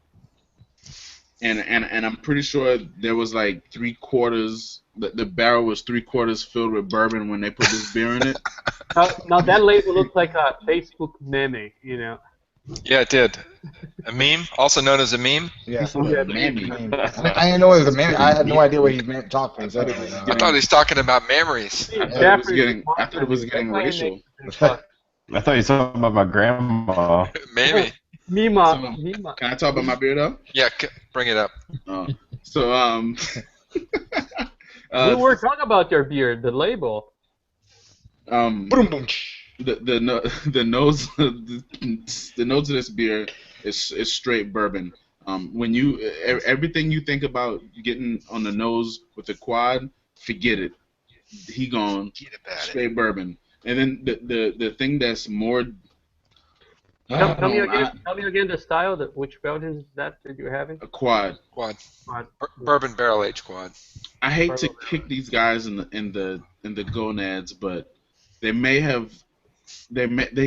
I'm pretty sure there was like 3/4. The barrel was 3/4 filled with bourbon when they put this beer in it. Now that label looks like a Facebook meme, Yeah, it did. A meme, also known as a meme. Yeah. Yeah, Mammy. I didn't know it was a man. I had no idea what he meant talking. He said it. I thought he was talking about memories. I thought it was getting racial. I thought you were talking about my grandma. Maybe. Mima. Can I talk about my beer though? Yeah, bring it up. So We were talking about your beer, the label. Boom, boom. the nose of this beer is straight bourbon. When everything you think about getting on the nose with the quad, forget it. He gone straight bourbon. And then the thing that's more. Tell me again the style. Which Belgian is that you're having? A quad. Quad. Bourbon barrel aged quad. I hate to kick these guys in the gonads, but they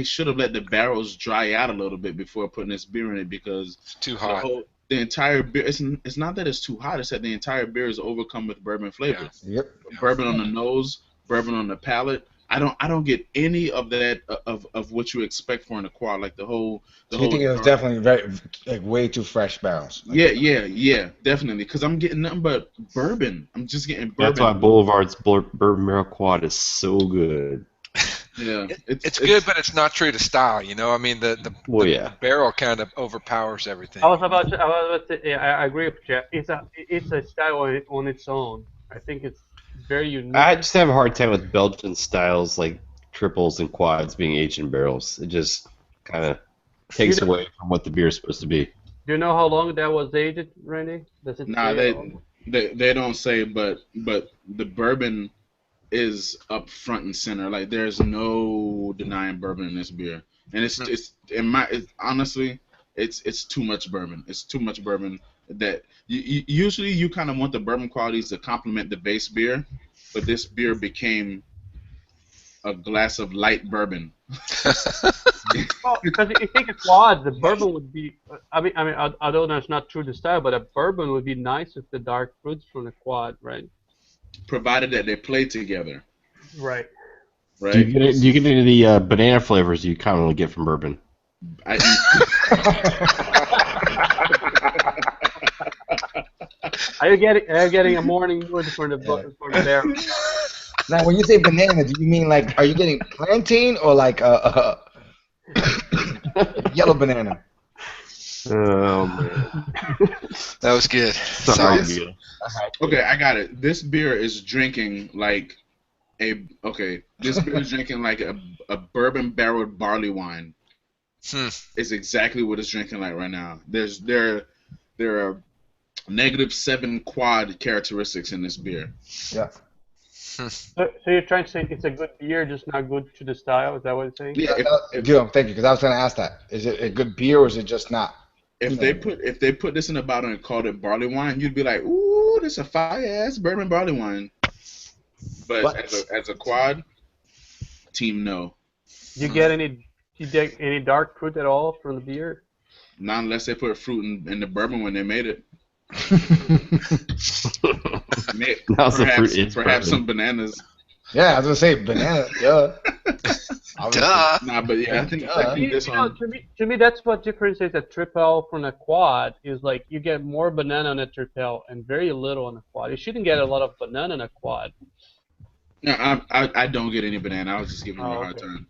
should have let the barrels dry out a little bit before putting this beer in it, because It's too hot. The entire beer, it's not that it's too hot, it's that the entire beer is overcome with bourbon flavor. Yep. Bourbon on the nose, bourbon on the palate. I don't get any of that of what you expect for an quad, like the whole. So you think it was definitely way too fresh barrels? Yeah, definitely. Because I'm getting nothing but bourbon. I'm just getting bourbon. That's why Boulevard's Bourbon Barrel Quad is so good. Yeah, it's good, but it's not true to style. I mean, the barrel kind of overpowers everything. I was about to say, I agree with Jeff. It's a style on its own. I think it's very unique. I just have a hard time with Belgian styles like triples and quads being aged in barrels. It just kind of takes away from what the beer is supposed to be. Do you know how long that was aged, Randy? Does it they don't say, but the bourbon is up front and center. Like, there's no denying bourbon in this beer, and honestly, it's too much bourbon. It's too much bourbon. That usually you kind of want the bourbon qualities to complement the base beer, but this beer became a glass of light bourbon. Well, because if you think a quad, the bourbon would be. I mean, although that's not true to style, but a bourbon would be nice with the dark fruits from the quad, right? Provided that they play together. Right. Right. Do you get any of the banana flavors you commonly get from bourbon? Are you getting a morning wood for the barrel? Now, when you say banana, do you mean like, are you getting plantain or like yellow banana? Oh man, that was good. Sorry. Okay, I got it. This beer is drinking like a bourbon barreled barley wine. Is exactly what it's drinking like right now. There are -7 quad characteristics in this beer. Yeah. So you're trying to say it's a good beer, just not good to the style? Is that what you're saying? Yeah. Gil, thank you, because I was going to ask that. Is it a good beer or is it just not? If they put this in a bottle and called it barley wine, you'd be like, ooh, this is a fire-ass bourbon barley wine. But as a quad, team no. Do you get any dark fruit at all from the beer? Not unless they put fruit in the bourbon when they made it. Perhaps some bananas. Yeah, I was gonna say banana. Duh. Duh. Nah, but yeah, I think this one. To me, that's what differentiates a triple from a quad. Is like you get more banana on a triple and very little on a quad. You shouldn't get a lot of banana in a quad. No, I don't get any banana. I was just giving them a hard time.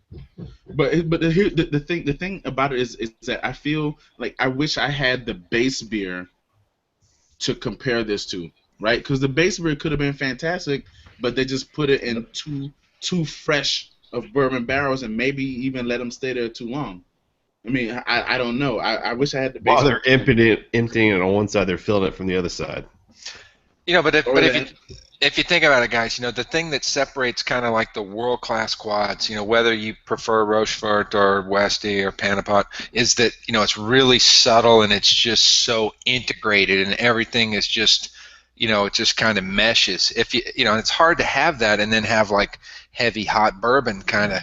But the thing about it is that I feel like I wish I had the base beer to compare this to, right? Because the base beer could have been fantastic, but they just put it in too fresh of bourbon barrels and maybe even let them stay there too long. I mean, I don't know. I wish I had the base. While they're emptying it on one side, they're filling it from the other side. If you think about it, guys, the thing that separates kind of like the world-class quads, whether you prefer Rochefort or Westy or Panapot, is that, it's really subtle and it's just so integrated and everything is just, it just kind of meshes. If and it's hard to have that and then have like heavy hot bourbon kind of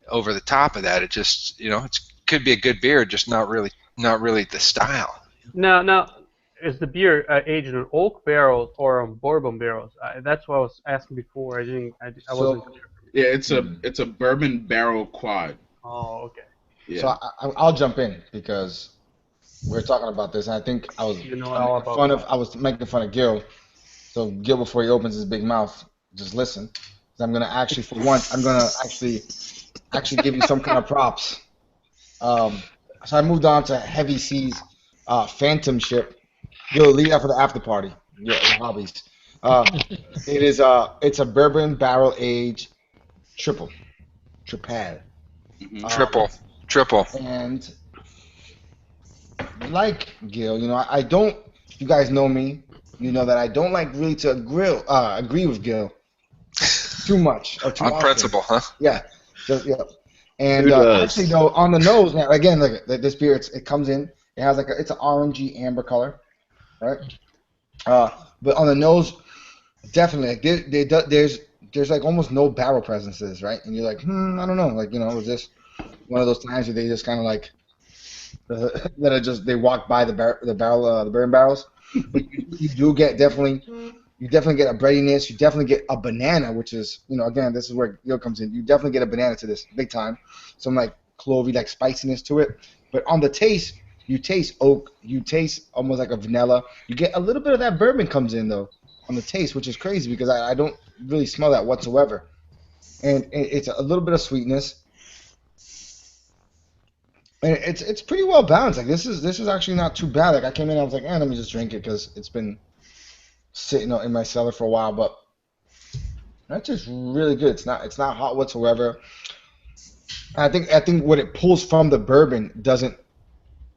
over the top of that. It just, it could be a good beer, just not really the style. Now. Is the beer aged in oak barrels or on bourbon barrels? That's what I was asking before. I wasn't clear. Yeah, it's a bourbon barrel quad. Oh, okay. Yeah. So I'll jump in because we're talking about this, and I think I was making fun of Gil. So Gil, before he opens his big mouth, just listen. I'm gonna actually, for once, actually give you some kind of props. So I moved on to Heavy Seas Phantom Ship. Yo, leave that for the after party. Your hobbies. It's a bourbon barrel aged triple. Mm-hmm. Triple. And like Gil, I don't. You guys know me. You know that I don't like really to agree with Gil too much or too on often. principle, huh? Yeah. And actually, though, on the nose, now again, like this beer, it comes in. It has it's an orangey amber color. Right, but on the nose, Definitely. Like there's like almost no barrel presences, right? And you're like, I don't know. Like, was this one of those times where they just kind of like that are just they walk by the bourbon barrels? But you do get you definitely get a breadiness. You definitely get a banana, which is again this is where Gil comes in. You definitely get a banana to this big time. Some like clovey like spiciness to it. But on the taste, you taste oak. You taste almost like a vanilla. You get a little bit of that bourbon comes in though on the taste, which is crazy because I don't really smell that whatsoever. And it's a little bit of sweetness. And it's pretty well balanced. Like this is actually not too bad. Like I came in, I was like, let me just drink it because it's been sitting in my cellar for a while. But that's just really good. It's not hot whatsoever. I think what it pulls from the bourbon doesn't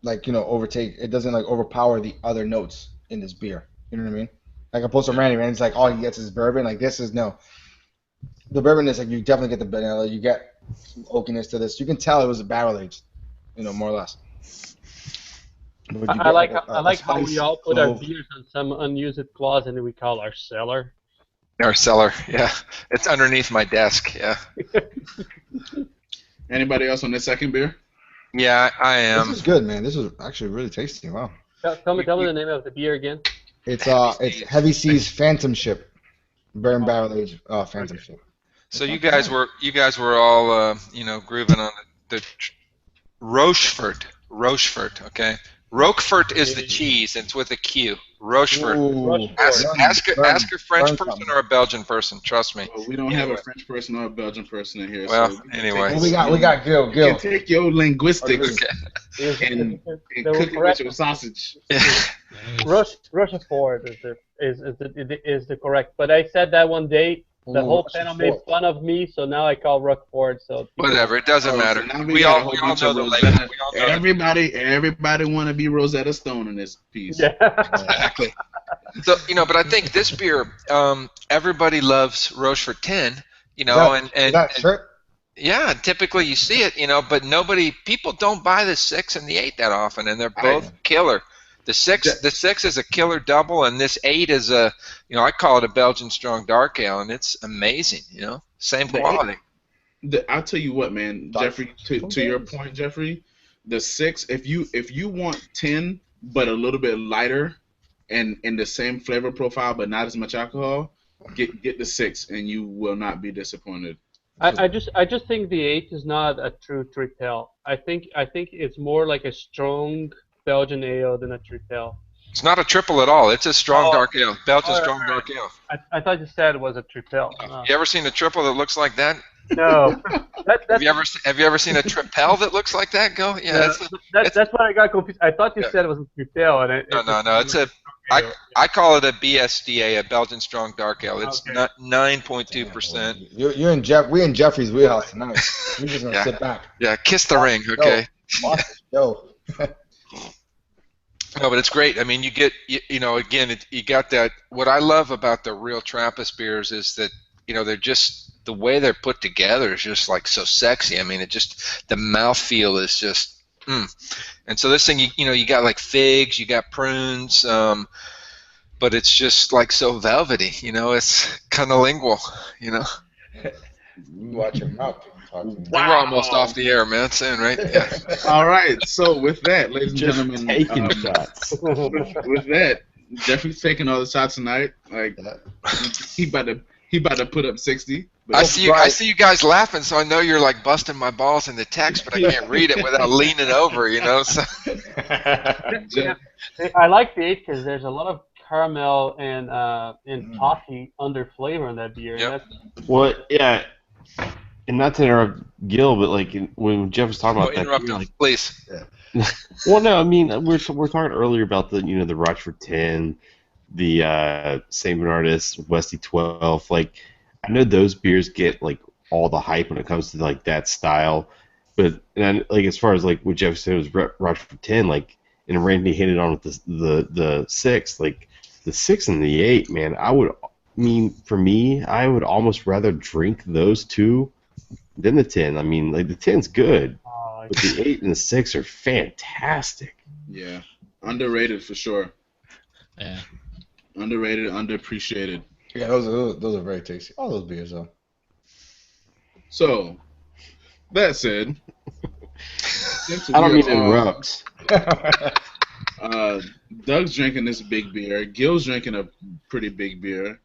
overtake. It doesn't like overpower the other notes in this beer. You know what I mean? Like opposed to Randy's like all he gets is bourbon. Like this is no. The bourbon is like you definitely get the vanilla. You get some oakiness to this. You can tell it was a barrel aged, more or less. I like how we all put our beers on some unused closet and we call our cellar. Our cellar, yeah. It's underneath my desk, yeah. Anybody else on this second beer? Yeah, I am. This is good, man. This is actually really tasty. Wow. Tell me the name of the beer again. It's Heavy Seas Phantom Ship, bourbon barrel aged Phantom Ship. So you guys were all grooving on the Rochefort, okay. Roquefort is the cheese, and it's with a Q. Rochefort. Ooh, Ask a French person or a Belgian person. Trust me. Well, we don't have a French person or a Belgian person in here. Well, so anyway. we got Gil. You can take your linguistics and cook it with your sausage. Rochefort is the correct. But I said that one day. The whole panel made fun of me, so now I call Roquefort. So whatever, it doesn't matter. So we all know the label. Everybody want to be Rosetta Stone in this piece. Yeah. Exactly. So but I think this beer, everybody loves Rochefort 10. Yeah, typically you see it, but people don't buy the 6 and the 8 that often, and they're both killer. The six is a killer double, and this 8 is I call it a Belgian strong dark ale, and it's amazing. Same quality. I'll tell you what, man, Jeffrey. To your point, Jeffrey, the 6. If you want 10, but a little bit lighter, and in the same flavor profile, but not as much alcohol, get the 6, and you will not be disappointed. I just think the 8 is not a true tripel. I think it's more like a strong Belgian ale than a tripel. It's not a triple at all. It's a strong dark ale. Belgian strong dark ale. I thought you said it was a tripel. You ever seen a triple that looks like that? No. Have you ever seen a tripel that looks like that? Go. Yeah. That's why I got confused. I thought you said it was a tripel. No. It's a. I call it a BSDA, a Belgian strong dark ale. It's 9.2%. You're in we in Jeffrey's wheelhouse tonight. We're just gonna sit back. Yeah, kiss the ring, okay? Yo. No, but it's great. I mean, you get, again, you got that. What I love about the real Trappist beers is that, they're just, the way they're put together is just like so sexy. I mean, the mouthfeel is just, And so this thing, you got like figs, you got prunes, but it's just like so velvety, it's kind of lingual, Watch your mouth. We're almost off the air, man. Soon, right? Yeah. All right. So with that, ladies and gentlemen, taking shots. With that, Jeffrey's taking all the shots tonight. Like he about to put up 60. I see you guys laughing, so I know you're like busting my balls in the text, but I can't read it without leaning over, So. I like the 8 because there's a lot of caramel and toffee under flavor in that beer. Yep. Well, yeah. And not to interrupt Gil, but like when Jeff was talking about that, interrupt him, please. Well, no, I mean we're talking earlier about the the Rochefort 10, the Saint Bernardus, Westy 12. Like I know those beers get like all the hype when it comes to like that style, but like as far as like what Jeff said was Rochefort 10, like and Randy hit it on with the 6, like the 6 and the 8, man. For me, I would almost rather drink those two than the 10. I mean, like the 10's good, but the 8 and the 6 are fantastic. Yeah, underrated for sure. Yeah. Underrated, underappreciated. Yeah, those are very tasty. All those beers though. So, that said, since I don't we're mean to all, interrupt. Doug's drinking this big beer, Gil's drinking a pretty big beer,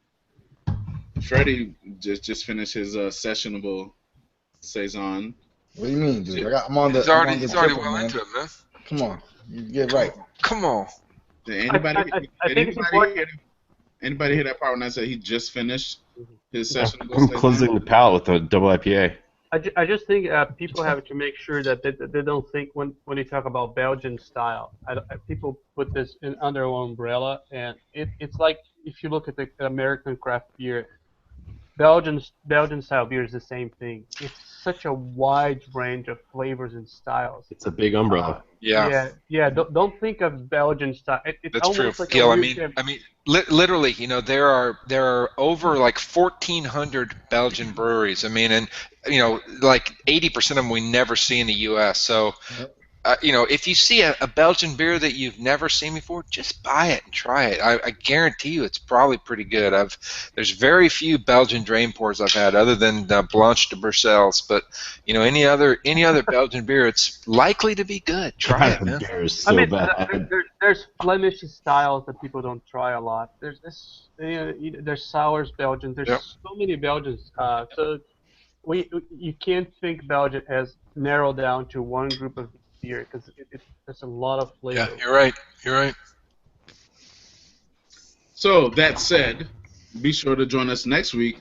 Freddie just finished his sessionable saison. What do you mean, dude? I'm on the. He's already, I'm on the he's already triple, well man. into it, man. Come on, you get right. Come on. Did anybody, I think it's important. Anybody hear that part when I said he just finished his sessionable I'm saison? cleansing the palate with a double IPA. I just think people have to make sure that they don't think when they talk about Belgian style. People put this under one umbrella, and it's like if you look at the American craft beer, Belgian style beer is the same thing. It's such a wide range of flavors and styles. It's a big umbrella. Yeah. Don't think of Belgian style. It's That's true, almost like Gil. a I weird- mean, literally, there are over like 1,400 Belgian breweries. I mean, and like 80% of them we never see in the U.S. So, if you see a Belgian beer that you've never seen before, just buy it and try it. I guarantee you, it's probably pretty good. There's very few Belgian drain pours I've had other than Blanche de Bruxelles, but any other Belgian beer, it's likely to be good. Try it, man. Beer is so bad. There's Flemish styles that people don't try a lot. There's this. There's sours Belgian. There's so many Belgians. So you can't think Belgian as narrowed down to one group of beer because there's a lot of flavor. Yeah, you're right. You're right. So that said, be sure to join us next week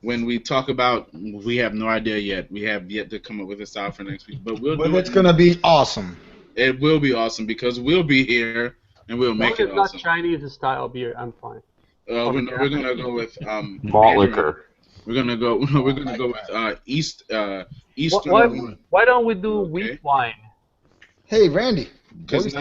when we talk about. We have no idea yet. We have yet to come up with a style for next week, but it's gonna be awesome. It will be awesome because we'll be here and we'll make it It's not awesome. Chinese style beer. I'm fine. We're gonna go with Malt liquor. We're gonna go with Eastern. Why don't we do wheat wine? Hey, Randy. Because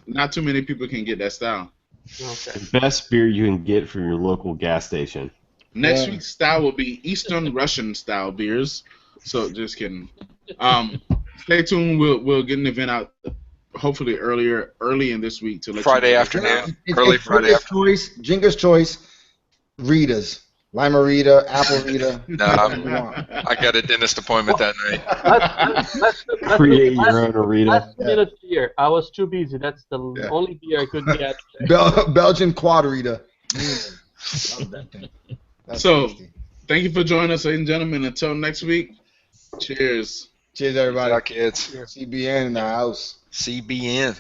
not too many people can get that style. Okay. The best beer you can get from your local gas station. Next week's style will be Eastern Russian style beers. So just kidding. Stay tuned. We'll get an event out hopefully early in this week to let Friday you know. afternoon. Early Friday afternoon. Jinger's Choice, Ritas. Lima Rita, Apple Rita. No, I got a dentist appointment that night. Create your own Rita. Last minute beer. I was too busy. That's the only beer I could get. Belgian Quad Rita. Love that thing. So, thank you for joining us, ladies and gentlemen. Until next week, cheers. Cheers, everybody. Ciao, kids. CBN in the house. CBN.